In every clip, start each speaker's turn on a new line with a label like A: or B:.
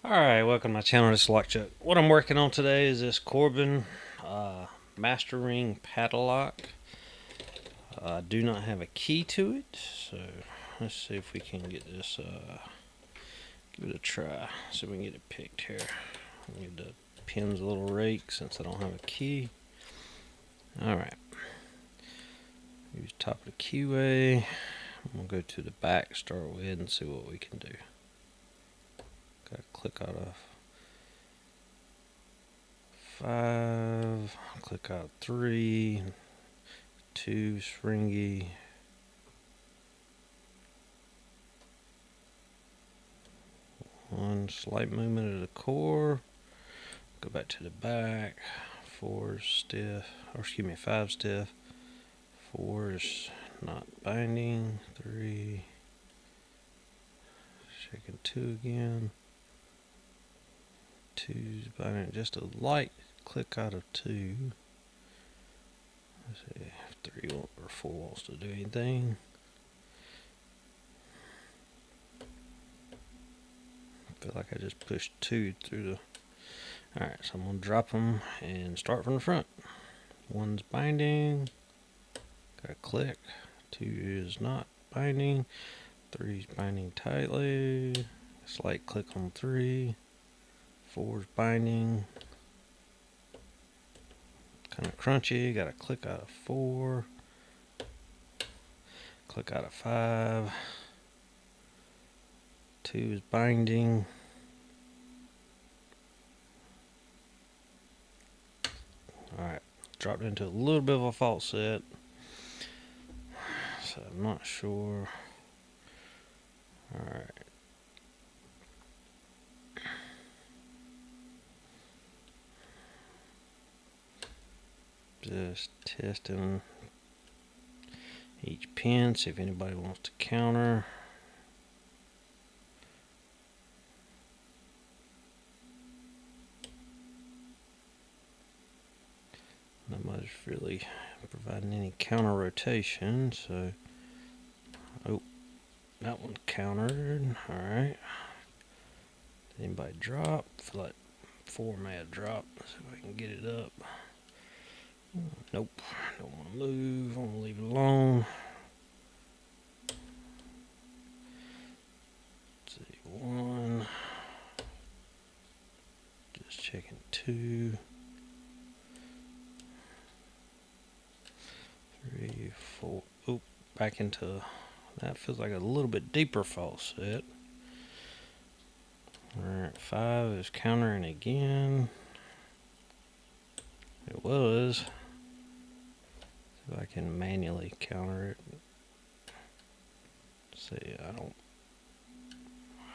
A: Alright, welcome to my channel. This is Lockchuck. What I'm working on today is this Corbin Master Ring Padlock. I do not have a key to it, so let's see if we can get this, give it a try. See if we can get it picked here. I need the pin's a little rake since I don't have a key. Alright. Use top of the keyway. I'm going to go to the back, start with, and see what we can do. Got to click out of 5, click out 3, 2, stringy, 1, slight movement of the core, go back to the back, 4 is stiff, or excuse me, 5 stiff, 4 is not binding, 3, shaking 2 again, 2 is binding, just a light click out of 2. Let's see if 3 or 4 wants to do anything. I feel like I just pushed 2 through the... Alright, so I'm going to drop them and start from the front. 1's binding. Got a click. 2 is not binding. 3 is binding tightly. Slight click on 3. 4 is binding. Kind of crunchy. Got a click out of 4. Click out of 5. 2 is binding. Alright, dropped into a little bit of a false set. So I'm not sure. Alright. Just testing each pin, see if anybody wants to counter. Not much really providing any counter rotation, so oh, that one countered. Alright. Did anybody drop? I feel like 4 may have dropped. Let's see if I can get it up. Nope, don't want to move, I want to leave it alone. Let's see, 1. Just checking 2. 3, 4. Oop, back into that. Feels like a little bit deeper false set. Alright, 5 is countering again. It was. See if I can manually counter it. See, I don't.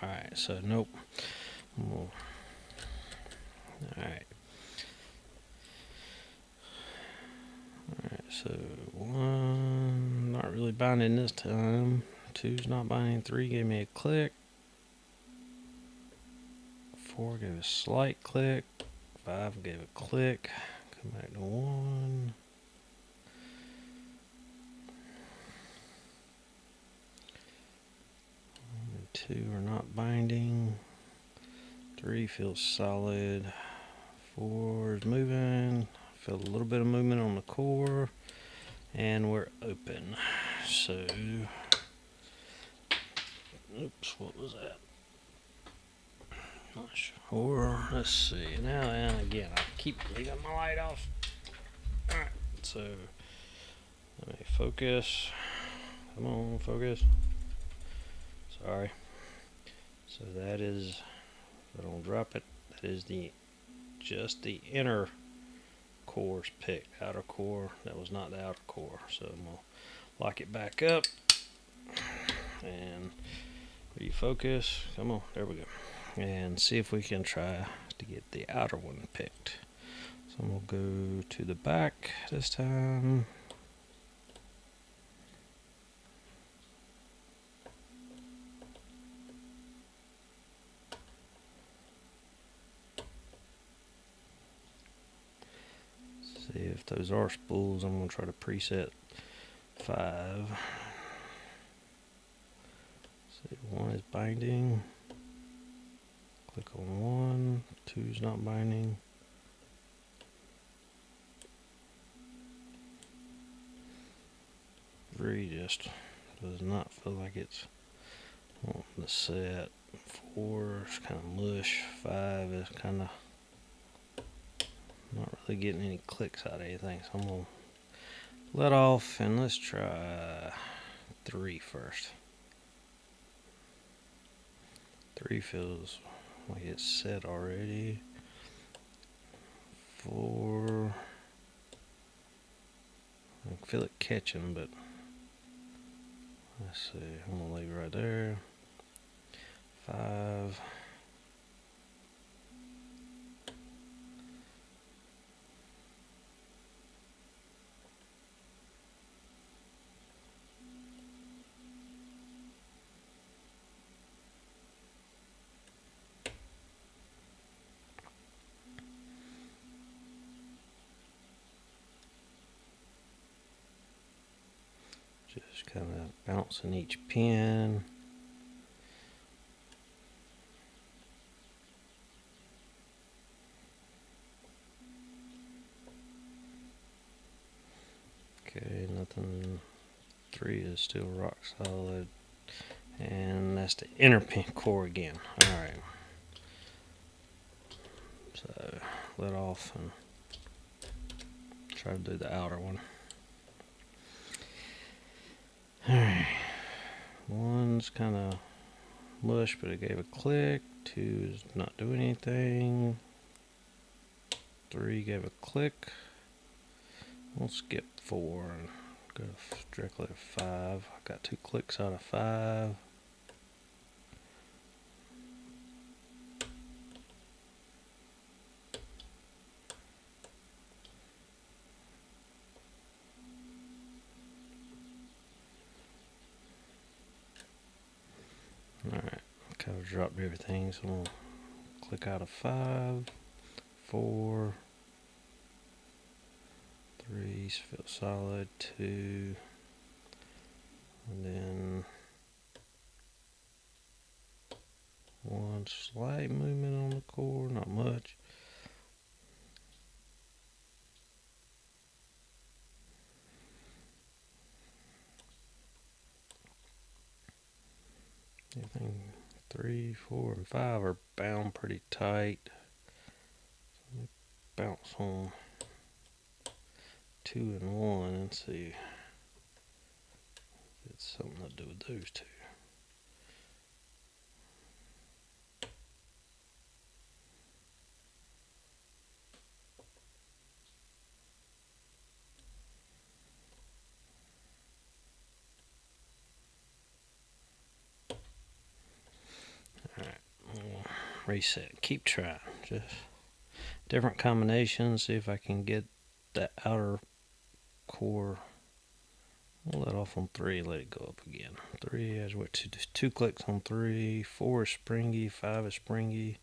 A: Alright, so nope. Alright. Alright, so 1, not really binding this time. 2's not binding. 3 gave me a click. 4 gave a slight click. 5 gave a click. Come back to 1. 2 are not binding. 3 feels solid. 4 is moving. Feel a little bit of movement on the core. And we're open. So, oops, what was that? Not sure. Let's see. Now and again, I keep leaving my light off. Alright, so let me focus. Come on, focus. Sorry. So that is, if I don't drop it, that is just the inner cores picked. Outer core, that was not the outer core. So I'm going to lock it back up and refocus. Come on, there we go. And see if we can try to get the outer one picked. So I'm going to go to the back this time. See if those are spools. I'm going to try to preset 5. See, 1 is binding. Click on 1, 2 is not binding. Three just does not feel like it's wanting to set. 4 is kind of mush. 5 is kind of not really getting any clicks out of anything. So I'm going to let off and let's try 3 first. 3 feels like it's set already. 4, I can feel it catching, but let's see. I'm gonna leave it right there. 5. Just kind of bouncing each pin. Okay, nothing. 3 is still rock solid. And that's the inner pin core again. Alright. So, let off and try to do the outer one. Alright. 1's kind of mush, but it gave a click. 2 is not doing anything. 3 gave a click. We'll skip 4 and go directly to 5. I got 2 clicks out of 5. Alright, kind of dropped everything, so I'm going to click out of 5, 4, 3 feel solid, 2, and then 1 slight movement on the core, not much. Everything 3, 4, and 5 are bound pretty tight. So let me bounce on 2 and 1 and see if it's something to do with those 2. Alright, we'll reset. Keep trying. Just different combinations. See if I can get that outer core. We'll let off on 3, let it go up again. 3 has what, 2 clicks on 3. 4 is springy, 5 is springy.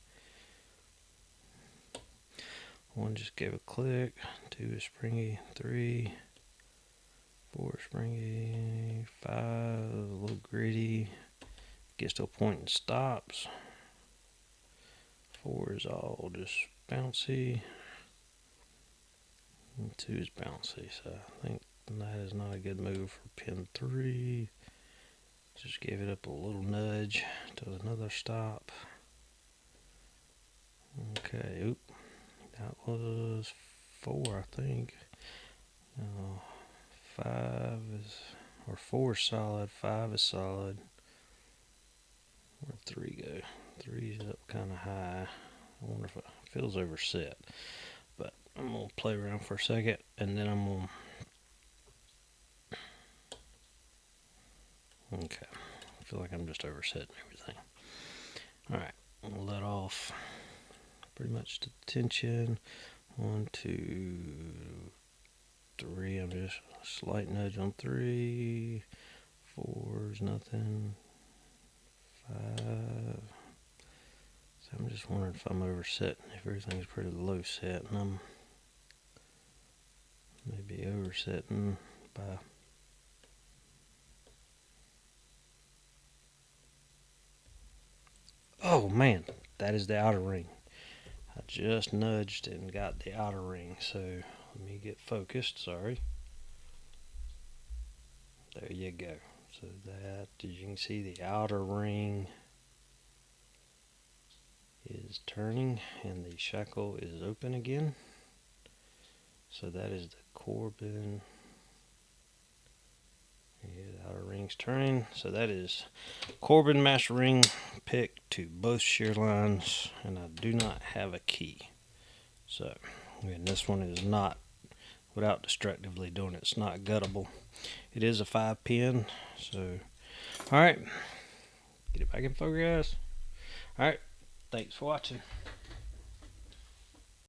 A: 1 just gave a click. 2 is springy. 3, 4 is springy. 5 a little gritty. Gets to a point and stops. 4 is all just bouncy. And 2 is bouncy, so I think that is not a good move for pin 3. Just gave it up a little nudge to another stop. Okay, oop. That was 4, I think. 5 is, or 4 is solid, 5 is solid. Where'd 3 go? 3 is up kind of high. I wonder if it feels overset. But I'm going to play around for a second, and then I'm going to... Okay. I feel like I'm just oversetting everything. Alright. I'll let off pretty much the tension. 1, 2, 3. I'm just a slight nudge on 3. 4 is nothing. 5. So I'm just wondering if I'm oversetting, if everything's pretty low set, and I'm maybe oversetting by... Oh man, that is the outer ring. I just nudged and got the outer ring. So let me get focused. Sorry. There you go. So that, as you can see, the outer ring is turning and the shackle is open again. So that is the Corbin. Yeah, the outer ring's turning. So that is Corbin Master Ring pick to both shear lines, and I do not have a key. So, and this one is not, without destructively doing it, it's not guttable. It is a 5-pin. So, all right, get it back in focus. All right, thanks for watching.